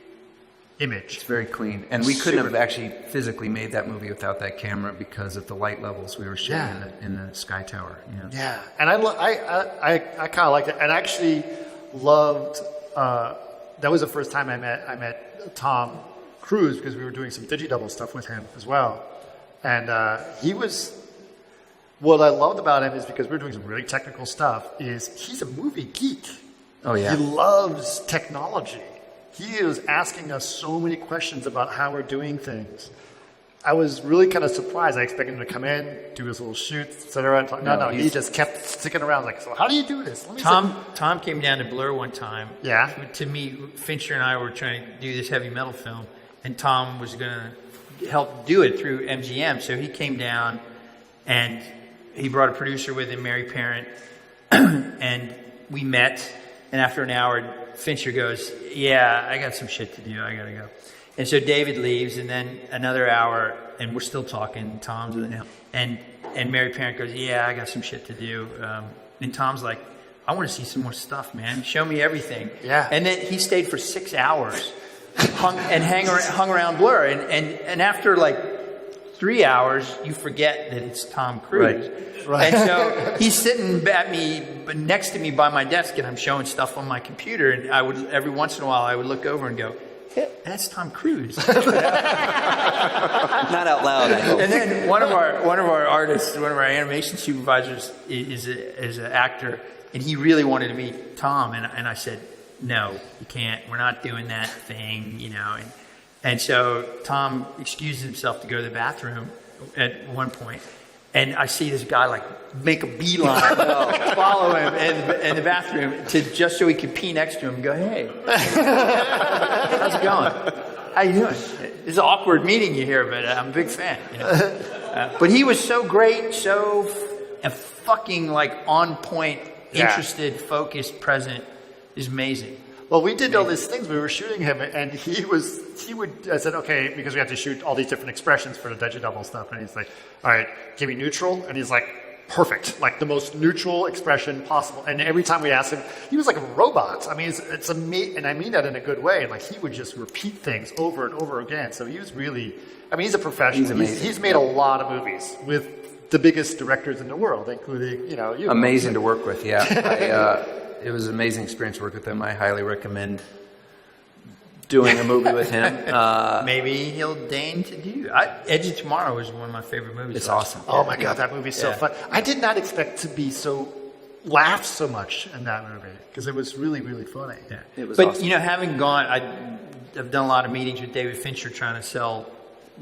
image. It's very clean, and we couldn't have actually physically made that movie without that camera because of the light levels we were shooting in the Sky Tower. Yeah, and I kind of liked it, and I actually loved. That was the first time I met Tom Cruise because we were doing some digi-double stuff with him as well, and he was. What I loved about him is because we were doing some really technical stuff. Is he's a movie geek. Oh yeah, He loves technology. He was asking us so many questions about how we're doing things. I was really kind of surprised. I expected him to come in, do his little shoots, etc. No, he just kept sticking around. Like, so how do you do this? Let me Tom came down to Blur one time. Yeah. To meet Fincher and I were trying to do this heavy metal film, and Tom was going to help do it through MGM. So he came down, and he brought a producer with him, Mary Parent, and we met. And after an hour, Fincher goes, "Yeah, I got some shit to do. I gotta go." And so David leaves, and then another hour, and we're still talking. Tom's with him, and Mary Parent goes, "Yeah, I got some shit to do." And Tom's like, "I want to see some more stuff, man. Show me everything." Yeah. And then he stayed for 6 hours, hung around Blur, and after like 3 hours, you forget that it's Tom Cruise. Right. And so he's sitting next to me by my desk, and I'm showing stuff on my computer. And I would every once in a while I would look over and go, "Hey, that's Tom Cruise." Not out loud, I hope. And then one of our artists, one of our animation supervisors, is an actor, and he really wanted to meet Tom. And I said, "No, you can't. We're not doing that thing, And so Tom excuses himself to go to the bathroom at one point. And I see this guy like make a beeline, follow him in the bathroom just so he could pee next to him and go, "Hey, how's it going? How you doing? It's an awkward meeting you here, but I'm a big fan." But he was so great, so fucking like on point, interested, focused, present. Is amazing. Well, we did all these things. We were shooting him, and I said, okay, because we have to shoot all these different expressions for the digi-double stuff. And he's like, all right, give me neutral. And he's like, perfect, like the most neutral expression possible. And every time we asked him, he was like a robot. I mean, it's amazing. And I mean that in a good way. Like he would just repeat things over and over again. So he was really, he's a professional. He's amazing. He's made a lot of movies with the biggest directors in the world, including, you. Amazing to work with, yeah. It was an amazing experience to work with him. I highly recommend doing a movie with him. Maybe he'll deign to do. Edge of Tomorrow is one of my favorite movies. It's awesome. Oh my God, that movie's so fun. I did not expect to laugh so much in that movie because it was really, really funny. Yeah. It was but awesome. Having gone, I've done a lot of meetings with David Fincher trying to sell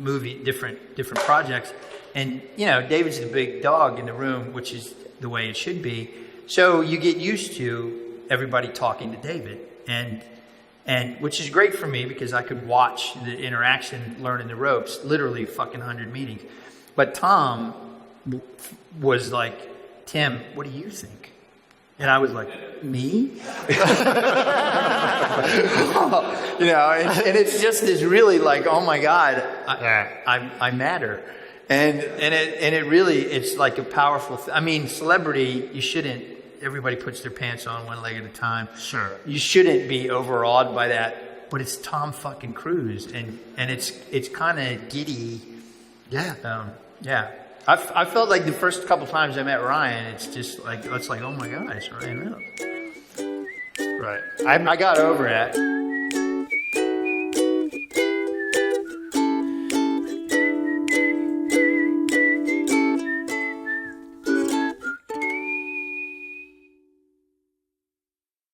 different projects, and David's the big dog in the room, which is the way it should be. So you get used to everybody talking to David, and which is great for me because I could watch the interaction, learning the ropes, literally fucking 100 meetings. But Tom was like, "Tim, what do you think?" And I was like, "Me?" And it's just this really like, oh my God, I matter. And it really, it's like a powerful celebrity, you shouldn't, everybody puts their pants on one leg at a time. Sure. You shouldn't be overawed by that, but it's Tom fucking Cruise, and it's kind of giddy. Yeah. I felt like the first couple times I met Ryan, it's like, oh my God, it's Ryan Reynolds. Right. I got over it.